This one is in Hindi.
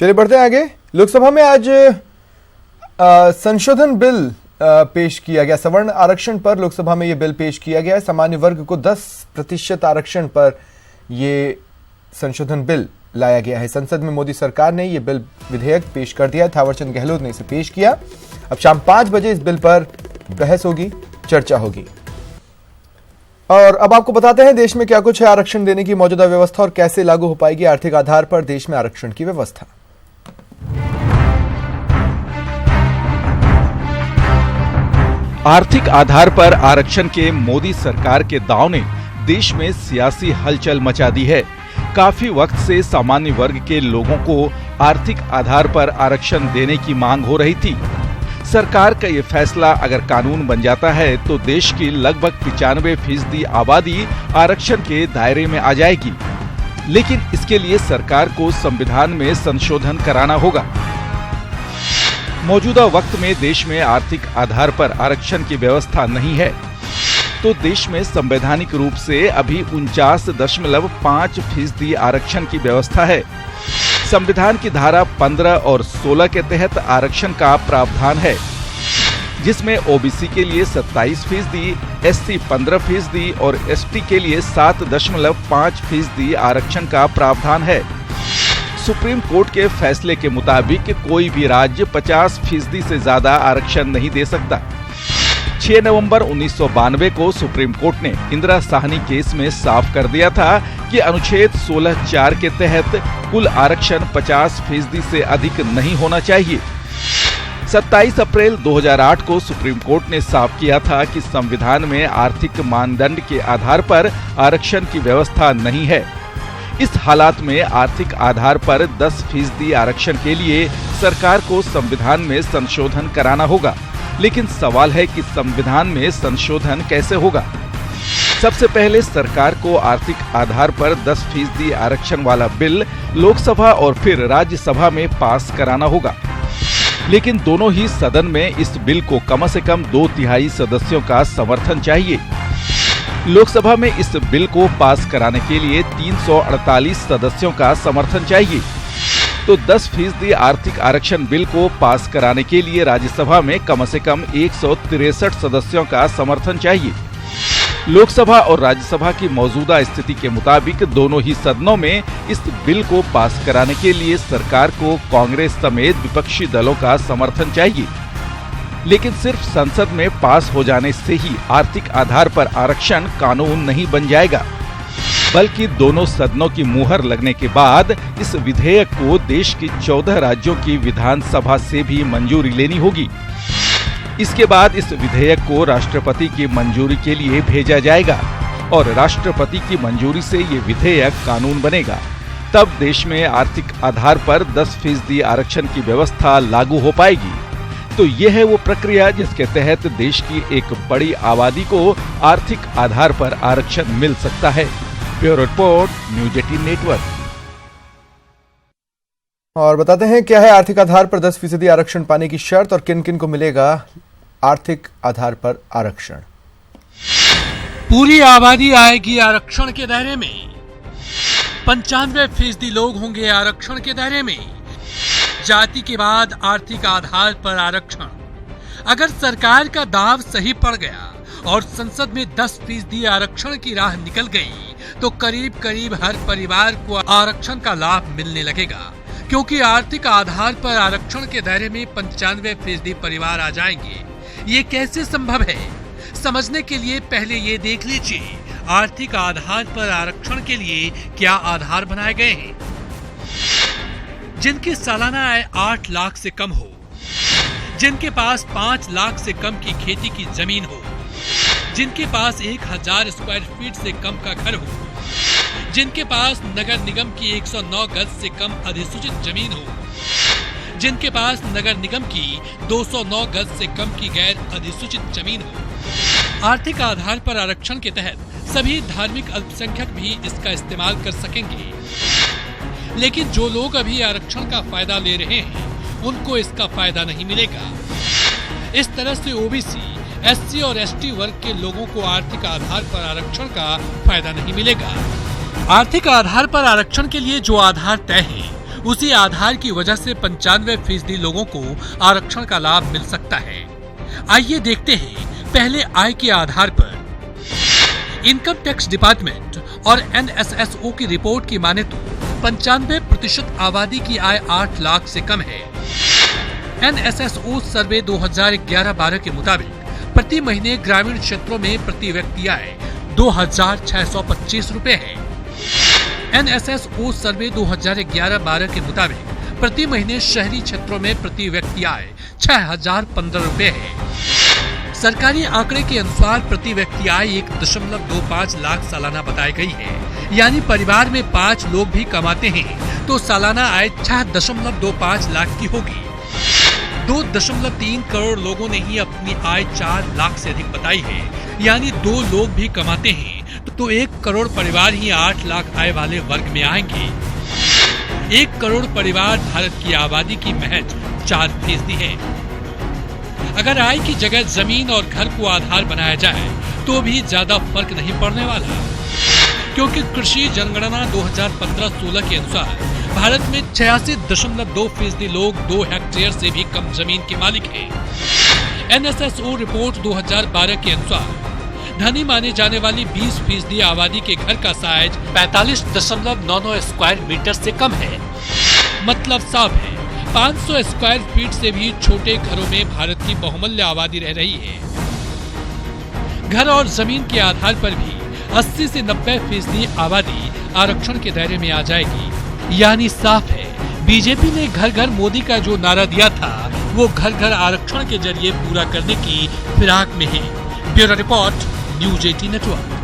चलिए बढ़ते हैं आगे। लोकसभा में आज संशोधन बिल पेश किया गया। सवर्ण आरक्षण पर लोकसभा में यह बिल पेश किया गया है। सामान्य वर्ग को 10% आरक्षण पर यह संशोधन बिल लाया गया है। संसद में मोदी सरकार ने यह बिल विधेयक पेश कर दिया। थावरचंद गहलोत ने इसे पेश किया। अब शाम 5 बजे इस बिल पर बहस होगी, चर्चा होगी। और अब आपको बताते हैं देश में क्या कुछ है आरक्षण देने की मौजूदा व्यवस्था और कैसे लागू हो पाएगी आर्थिक आधार पर देश में आरक्षण की व्यवस्था। आर्थिक आधार पर आरक्षण के मोदी सरकार के दांव ने देश में सियासी हलचल मचा दी है। काफी वक्त से सामान्य वर्ग के लोगों को आर्थिक आधार पर आरक्षण देने की मांग हो रही थी। सरकार का ये फैसला अगर कानून बन जाता है तो देश की लगभग 95% आबादी आरक्षण के दायरे में आ जाएगी। लेकिन इसके लिए सरकार को संविधान में संशोधन कराना होगा। मौजूदा वक्त में देश में आर्थिक आधार पर आरक्षण की व्यवस्था नहीं है, तो देश में संवैधानिक रूप से अभी 49.5% आरक्षण की व्यवस्था है। संविधान की धारा 15 और 16 के तहत आरक्षण का प्रावधान है, जिसमें ओबीसी के लिए 27%, एससी 15% और एसटी के लिए 7.5% आरक्षण का प्रावधान है। सुप्रीम कोर्ट के फैसले के मुताबिक कोई भी राज्य 50% से ज्यादा आरक्षण नहीं दे सकता। 6 नवंबर 1992 को सुप्रीम कोर्ट ने इंदिरा साहनी केस में साफ कर दिया था कि अनुच्छेद 16(4) के तहत कुल आरक्षण 50% से अधिक नहीं होना चाहिए। 27 अप्रैल 2008 को सुप्रीम कोर्ट ने साफ किया था कि संविधान में आर्थिक मानदंड के आधार पर आरक्षण की व्यवस्था नहीं है। इस हालात में आर्थिक आधार पर 10% आरक्षण के लिए सरकार को संविधान में संशोधन कराना होगा। लेकिन सवाल है कि संविधान में संशोधन कैसे होगा। सबसे पहले सरकार को आर्थिक आधार पर 10% आरक्षण वाला बिल लोकसभा और फिर राज्यसभा में पास कराना होगा। लेकिन दोनों ही सदन में इस बिल को कम से कम 2/3 सदस्यों का समर्थन चाहिए। लोकसभा में इस बिल को पास कराने के लिए 348 सदस्यों का समर्थन चाहिए। तो 10% आर्थिक आरक्षण बिल को पास कराने के लिए राज्यसभा में कम से कम 163 सदस्यों का समर्थन चाहिए। लोकसभा और राज्यसभा की मौजूदा स्थिति के मुताबिक दोनों ही सदनों में इस बिल को पास कराने के लिए सरकार को कांग्रेस समेत विपक्षी दलों का समर्थन चाहिए। लेकिन सिर्फ संसद में पास हो जाने से ही आर्थिक आधार पर आरक्षण कानून नहीं बन जाएगा, बल्कि दोनों सदनों की मुहर लगने के बाद इस विधेयक को देश की 14 राज्यों की विधानसभा से भी मंजूरी लेनी होगी। इसके बाद इस विधेयक को राष्ट्रपति की मंजूरी के लिए भेजा जाएगा और राष्ट्रपति की मंजूरी से ये विधेयक कानून बनेगा। तब देश में आर्थिक आधार पर 10% आरक्षण की व्यवस्था लागू हो पाएगी। तो यह है वो प्रक्रिया जिसके तहत देश की एक बड़ी आबादी को आर्थिक आधार पर आरक्षण मिल सकता है। Bureau report, news 18 network. और बताते हैं क्या है आर्थिक आधार पर 10% आरक्षण पाने की शर्त और किन किन को मिलेगा आर्थिक आधार पर आरक्षण। पूरी आबादी आएगी आरक्षण के दायरे में। 95% लोग होंगे आरक्षण के दायरे में। जाति के बाद आर्थिक आधार पर आरक्षण। अगर सरकार का दाव सही पड़ गया और संसद में 10% आरक्षण की राह निकल गई तो करीब करीब हर परिवार को आरक्षण का लाभ मिलने लगेगा, क्योंकि आर्थिक आधार पर आरक्षण के दायरे में 95% परिवार आ जाएंगे। ये कैसे संभव है, समझने के लिए पहले ये देख लीजिए आर्थिक आधार पर आरक्षण के लिए क्या आधार बनाए गए हैं। जिनकी सालाना आय 8 लाख से कम हो, जिनके पास 5 लाख से कम की खेती की जमीन हो, जिनके पास 1000 स्क्वायर फीट से कम का घर हो, जिनके पास नगर निगम की 109 गज से कम अधिसूचित जमीन हो, जिनके पास नगर निगम की 209 गज से कम की गैर अधिसूचित जमीन हो। आर्थिक आधार पर आरक्षण के तहत सभी धार्मिक अल्पसंख्यक भी इसका इस्तेमाल कर सकेंगे। लेकिन जो लोग अभी आरक्षण का फायदा ले रहे हैं उनको इसका फायदा नहीं मिलेगा। इस तरह से ओबीसी, एससी और एसटी वर्ग के लोगों को आर्थिक आधार पर आरक्षण का फायदा नहीं मिलेगा। आर्थिक आधार पर आरक्षण के लिए जो आधार तय है उसी आधार की वजह से 95% लोगों को आरक्षण का लाभ मिल सकता है। आइए देखते हैं पहले आय के आधार पर। इनकम टैक्स डिपार्टमेंट और NSSO की रिपोर्ट की माने तो 95% आबादी की आय 8 लाख से कम है। NSSO सर्वे 2011-12 के मुताबिक प्रति महीने ग्रामीण क्षेत्रों में प्रति व्यक्ति आय 2,625 रुपए है। NSSO सर्वे 2011-12 के मुताबिक प्रति महीने शहरी क्षेत्रों में प्रति व्यक्ति आय 6,015 रुपए है। सरकारी आंकड़े के अनुसार प्रति व्यक्ति आय 1.25 लाख सालाना बताई गई है। यानी परिवार में 5 लोग भी कमाते हैं तो सालाना आय 6.25 लाख की होगी। 2.3 करोड़ लोगों ने ही अपनी आय 4 लाख से अधिक बताई है। यानी 2 लोग भी कमाते हैं तो 1 करोड़ परिवार ही 8 लाख आय वाले वर्ग में आएंगे। 1 करोड़ परिवार भारत की आबादी की महज 4% है। अगर आय की जगह जमीन और घर को आधार बनाया जाए तो भी ज्यादा फर्क नहीं पड़ने वाला, क्योंकि कृषि जनगणना 2015-16 के अनुसार भारत में 86.2% लोग 2 हेक्टेयर से भी कम जमीन के मालिक हैं। NSSO रिपोर्ट 2012 के अनुसार धनी माने जाने वाली 20% आबादी के घर का साइज 45.99 स्क्वायर मीटर से कम है। मतलब साफ है, 500 स्क्वायर फीट से भी छोटे घरों में भारत की बहुमूल्य आबादी रह रही है। घर और जमीन के आधार पर भी 80 से 90% आबादी आरक्षण के दायरे में आ जाएगी। यानी साफ है, बीजेपी ने घर घर मोदी का जो नारा दिया था वो घर घर आरक्षण के जरिए पूरा करने की फिराक में है। Bureau report, news 18 network.